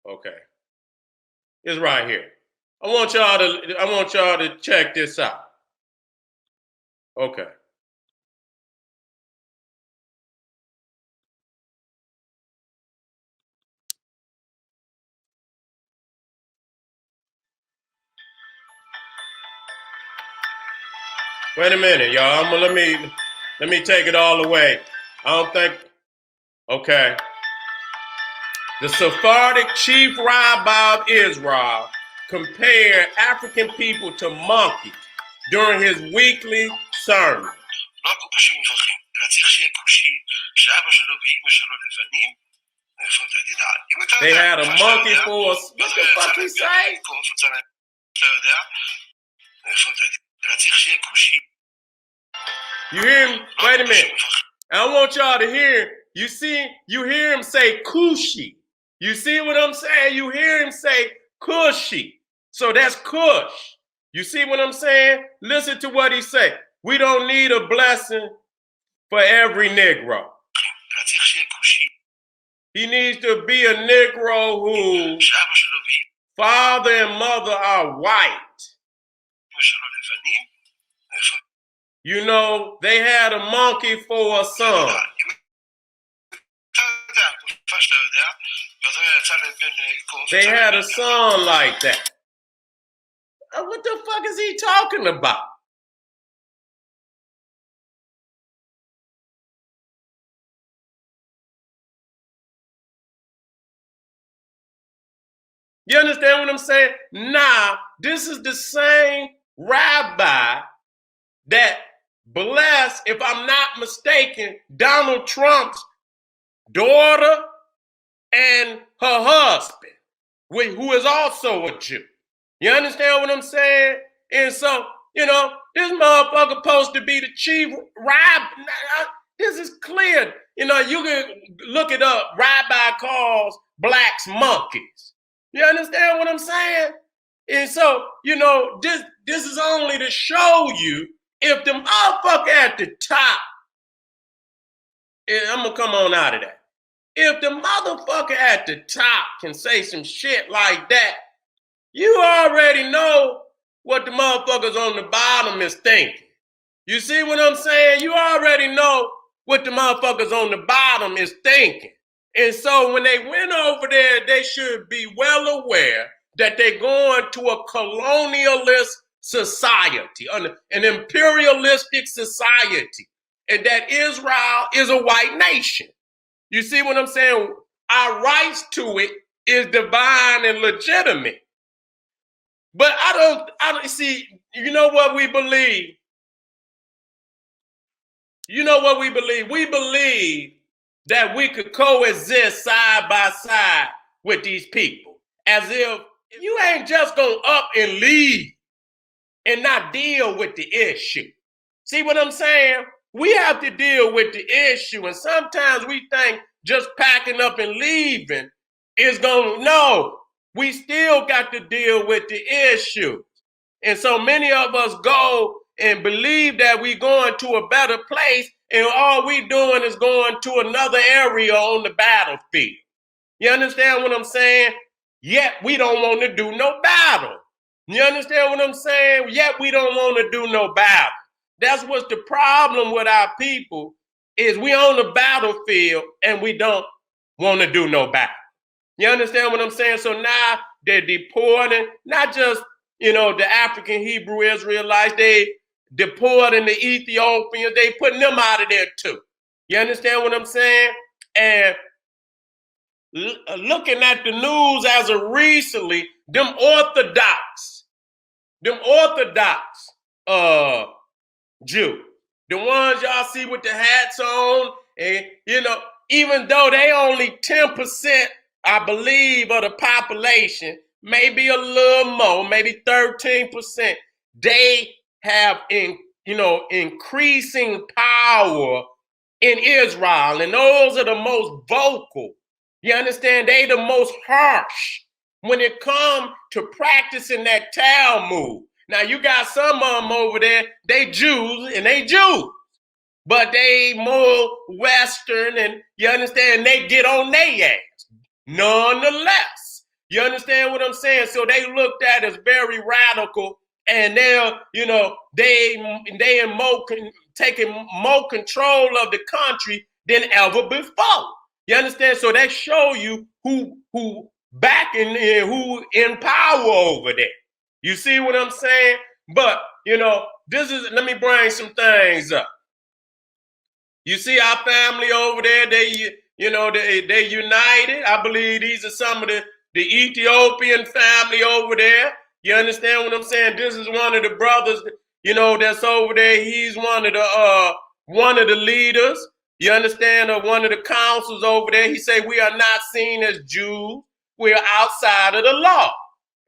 Okay. It's right here. I want y'all to check this out. Okay. Wait a minute, y'all. Let me take it all the way. I don't think. Okay. The Sephardic chief rabbi of Israel compared African people to monkeys during his weekly sermon. They had a monkey for us. What the fuck he say? You hear him? Wait a minute. I want y'all to hear. You hear him say Kushi. You see what I'm saying? You hear him say Kushi. So that's Kush. You see what I'm saying? Listen to what he say. We don't need a blessing for every Negro. He needs to be a Negro who father and mother are white. You know, they had a monkey for a son. They had a son like that. What the fuck is he talking about? You understand what I'm saying? Now, this is the same rabbi that blessed, if I'm not mistaken, Donald Trump's daughter and her husband, who is also a Jew. You understand what I'm saying? And so, you know, this motherfucker supposed to be the chief rabbi. This is clear. You know, you can look it up. Rabbi calls blacks monkeys. You understand what I'm saying? And so, you know, this is only to show you if the motherfucker at the top, and I'm gonna come on out of that. If the motherfucker at the top can say some shit like that, you already know what the motherfuckers on the bottom is thinking. You see what I'm saying? You already know what the motherfuckers on the bottom is thinking. And so when they went over there, they should be well aware that they're going to a colonialist society, an imperialistic society, and that Israel is a white nation. You see what I'm saying? Our rights to it is divine and legitimate. But I don't see, you know what we believe? You know what we believe? We believe that we could coexist side by side with these people. As if you ain't just gonna up and leave and not deal with the issue. See what I'm saying? We have to deal with the issue. And sometimes we think just packing up and leaving is no, we still got to deal with the issue. And so many of us go and believe that we're going to a better place, and all we doing is going to another area on the battlefield. You understand what I'm saying? Yet we don't want to do no battle. You understand what I'm saying? Yet we don't want to do no battle. That's what's the problem with our people, is we on the battlefield and we don't want to do no battle. You understand what I'm saying? So now they're deporting, not just, you know, the African Hebrew Israelites, they deporting the Ethiopians, they putting them out of there too. You understand what I'm saying? And looking at the news as of recently, them Orthodox Jews, the ones y'all see with the hats on, and you know, even though they only 10%, I believe, of the population, maybe a little more, maybe 13%, they have increasing power in Israel, and those are the most vocal. You understand? They the most harsh when it comes to practicing that Talmude. Now you got some of them over there, they Jews, but they more Western, and you understand, they get on their ass. Nonetheless, You understand what I'm saying? So they looked at as very radical, and they're, they in taking more control of the country than ever before. You understand? So they show you who back in there, who in power over there. You see what I'm saying? But this is, let me bring some things up. You see our family over there, they united. I believe these are some of the Ethiopian family over there. You understand what I'm saying? This is one of the brothers, that's over there. He's one of the leaders. You understand? Or one of the councils over there. He say, we are not seen as Jews. We are outside of the law.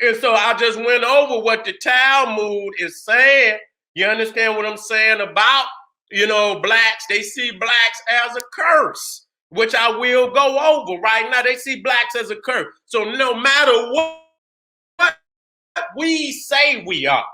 And so I just went over what the Talmude is saying. You understand what I'm saying about, blacks? They see blacks as a curse, which I will go over right now. They see blacks as a curse. So no matter what we say we are,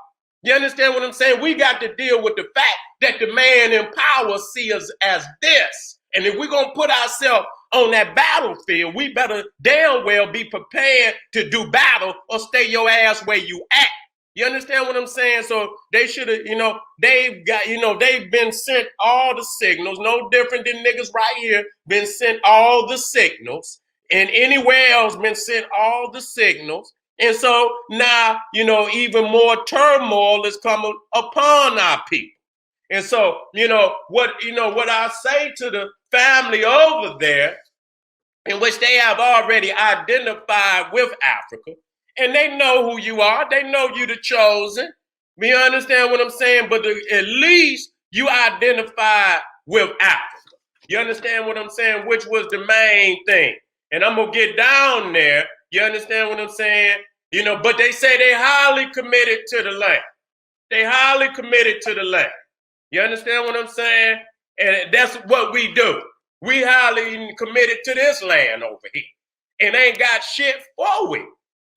you understand what I'm saying? We got to deal with the fact that the man in power sees us as this. And if we're going to put ourselves on that battlefield, we better damn well be prepared to do battle or stay your ass where you at. You understand what I'm saying? So they should have, they've been sent all the signals, no different than niggas right here, been sent all the signals, and anywhere else been sent all the signals. And so now, even more turmoil is coming upon our people. And so, what I say to the family over there, in which they have already identified with Africa, and they know who you are. They know you the chosen. You understand what I'm saying? But at least you identify with Africa. You understand what I'm saying? Which was the main thing. And I'm going to get down there. You understand what I'm saying? But they say they highly committed to the land. They highly committed to the land. You understand what I'm saying? And that's what we do. We highly committed to this land over here. And ain't got shit for it.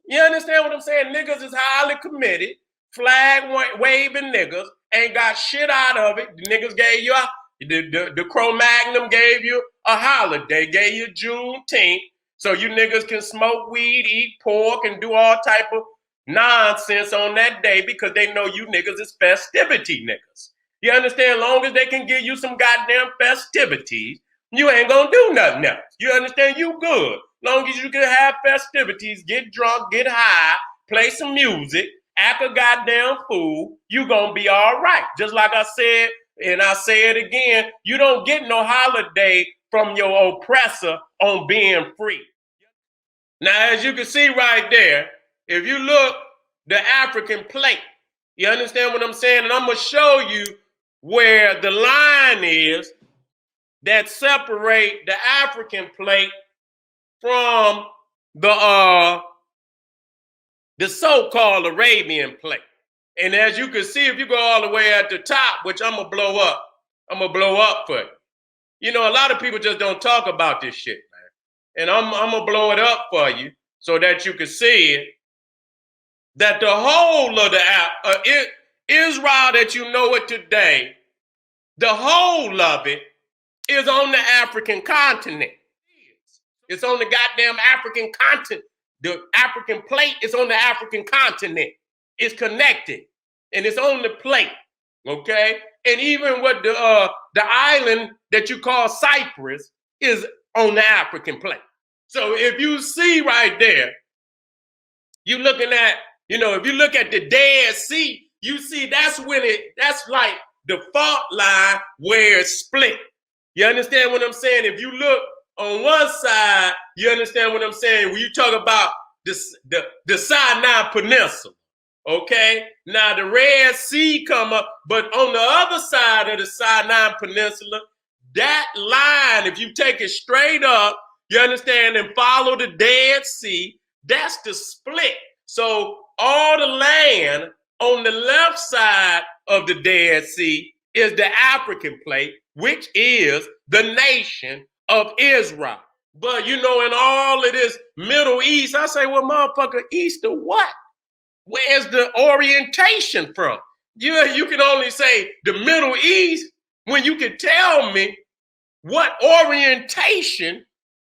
You understand what I'm saying? Niggas is highly committed, flag waving niggas, ain't got shit out of it. The niggas gave you the Cro-Magnon gave you a holiday, gave you Juneteenth, so you niggas can smoke weed, eat pork, and do all type of nonsense on that day because they know you niggas is festivity niggas. You understand? As long as they can give you some goddamn festivities, you ain't gonna do nothing else. You understand? You good. Long as you can have festivities, get drunk, get high, play some music, act a goddamn fool, you gonna be all right. Just like I said, and I say it again, you don't get no holiday from your oppressor on being free. Now, as you can see right there, if you look, the African plate, you understand what I'm saying? And I'm gonna show you where the line is that separate the African plate from the so-called Arabian plate. And as you can see, if you go all the way at the top, which I'm gonna blow up for you. A lot of people just don't talk about this shit, man. And I'm gonna blow it up for you so that you can see it. That the whole of the Israel that you know it today, the whole of it is on the African continent. It's on the goddamn African continent. The African plate is on the African continent. It's connected, and it's on the plate, okay? And even what the island that you call Cyprus is on the African plate. So if you see right there, you looking at, if you look at the Dead Sea, you see that's like the fault line where it's split. You understand what I'm saying? If you look on one side, you understand what I'm saying? When you talk about the Sinai Peninsula, okay? Now the Red Sea come up, but on the other side of the Sinai Peninsula, that line, if you take it straight up, you understand, and follow the Dead Sea, that's the split. So all the land on the left side of the Dead Sea is the African plate, which is the nation of Israel. But in all of this Middle East, I say, well, motherfucker, East or what? Where's the orientation from? You can only say the Middle East when you can tell me what orientation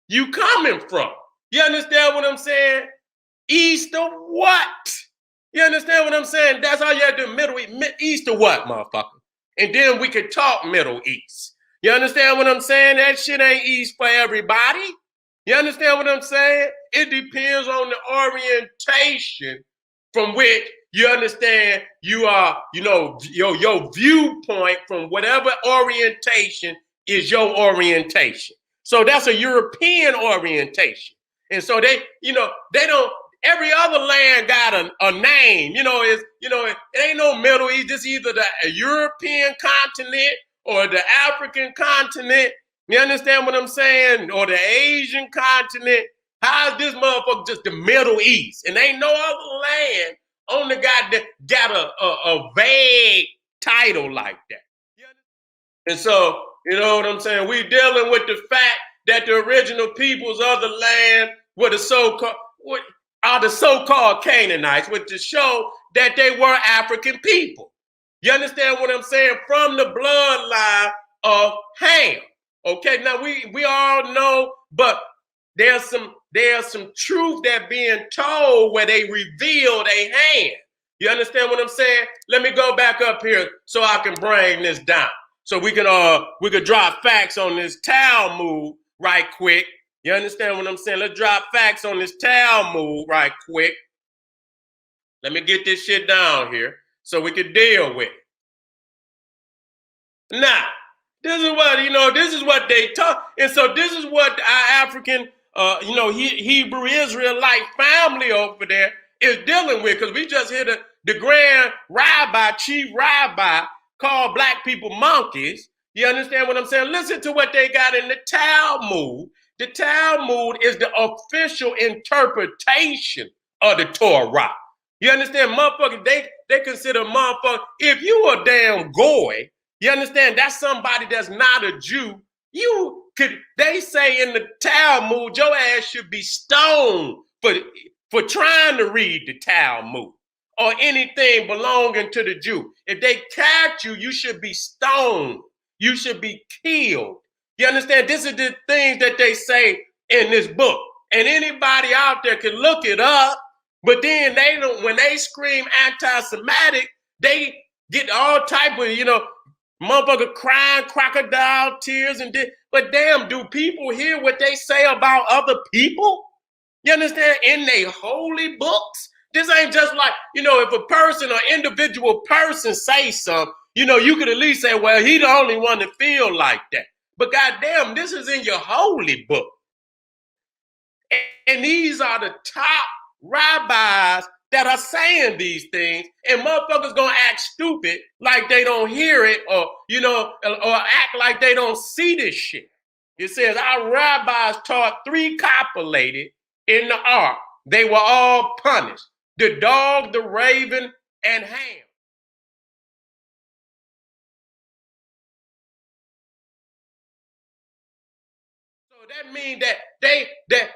you coming from. You understand what I'm saying? East of what? You understand what I'm saying? That's all you have to do. Middle East of what, motherfucker? And then we could talk Middle East. You understand what I'm saying? That shit ain't East for everybody. You understand what I'm saying? It depends on the orientation from which you understand you are, your viewpoint from whatever orientation is your orientation. So that's a European orientation. And so they don't, every other land got a name. It ain't no Middle East. It's either the European continent or the African continent. You understand what I'm saying? Or the Asian continent. How is this motherfucker just the Middle East? And ain't no other land on the goddamn got a vague title like that. And so, you know what I'm saying? We're dealing with the fact that the original peoples of the land were the so-called Canaanites, which to show that they were African people. You understand what I'm saying? From the bloodline of Ham. Okay, now we all know, but there's some truth that being told where they revealed a hand. You understand what I'm saying? Let me go back up here so I can bring this down. So we could drop facts on this Talmude right quick. You understand what I'm saying? Let's drop facts on this Talmude right quick. Let me get this shit down here so we can deal with it. Now, this is what they talk. And so this is what our African, Hebrew Israelite family over there is dealing with, because we just hear the grand rabbi, chief rabbi, call black people monkeys. You understand what I'm saying? Listen to what they got in the Talmud. The Talmud is the official interpretation of the Torah. You understand? Motherfuckers, they consider motherfuckers, if you a damn goy, you understand, that's somebody that's not a Jew. They say in the Talmud, your ass should be stoned for trying to read the Talmud or anything belonging to the Jew. If they catch you, you should be stoned. You should be killed. You understand? This is the things that they say in this book. And anybody out there can look it up, but then when they scream anti-Semitic, they get all type of, motherfucker crying crocodile tears but damn, do people hear what they say about other people? You understand? In their holy books? This ain't just like, if a person or individual person say something, you could at least say, well, he the only one that feel like that. But goddamn, this is in your holy book. And these are the top rabbis that are saying these things, and motherfuckers gonna act stupid like they don't hear it, or act like they don't see this shit. It says our rabbis taught 3 copulated in the ark. They were all punished: the dog, the raven, and Ham. So that means that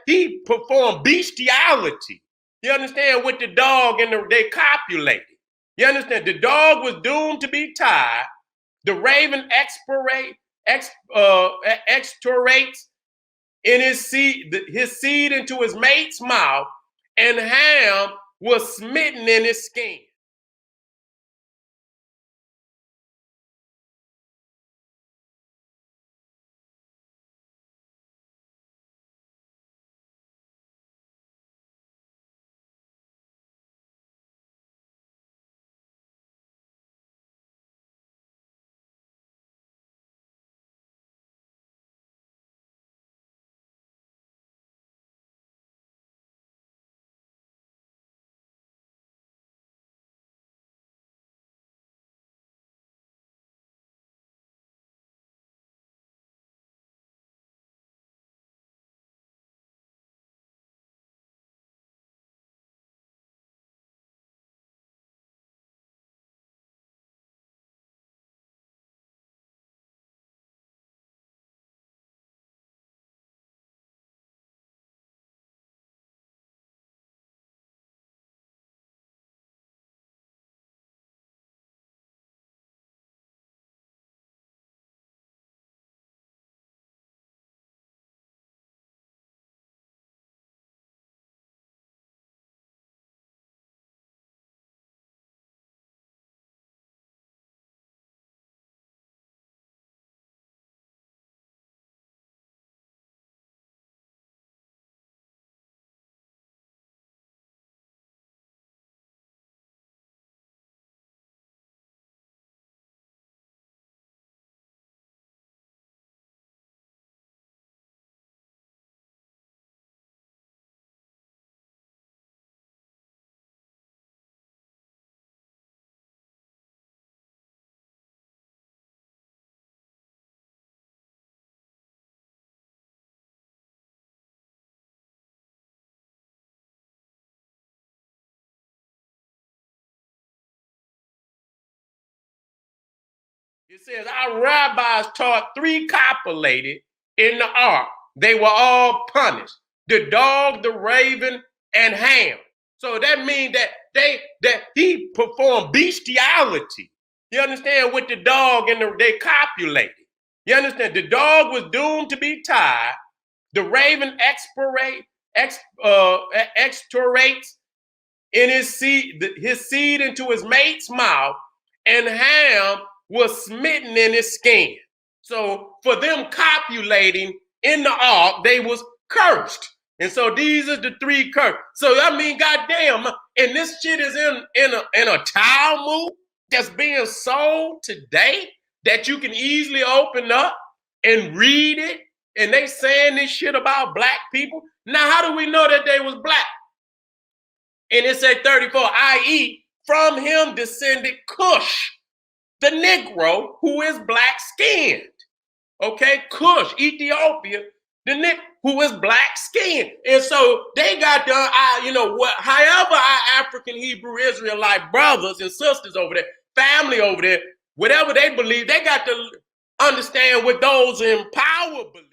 he performed bestiality. You understand? With the dog and they copulated. You understand? The dog was doomed to be tied. The raven expectorates in his seed into his mate's mouth, and Ham was smitten in his skin. It says, our rabbis taught 3 copulated in the ark. They were all punished. The dog, the raven, and Ham. So that means that he performed bestiality. You understand? With the dog and they copulated. You understand? The dog was doomed to be tied. The raven expectorates in his seed into his mate's mouth, and Ham was smitten in his skin. So for them copulating in the ark, they was cursed. And so these are the 3 curses. So I mean, goddamn, and this shit is in a Talmude that's being sold today that you can easily open up and read it. And they saying this shit about black people. Now, how do we know that they was black? And it said 34, i.e., from him descended Cush, the Negro, who is black-skinned. Okay, Cush, Ethiopia, the Negro, who is black-skinned. And so they got the, however our African Hebrew Israelite brothers and sisters over there, family over there, whatever they believe, they got to understand what those in power believe.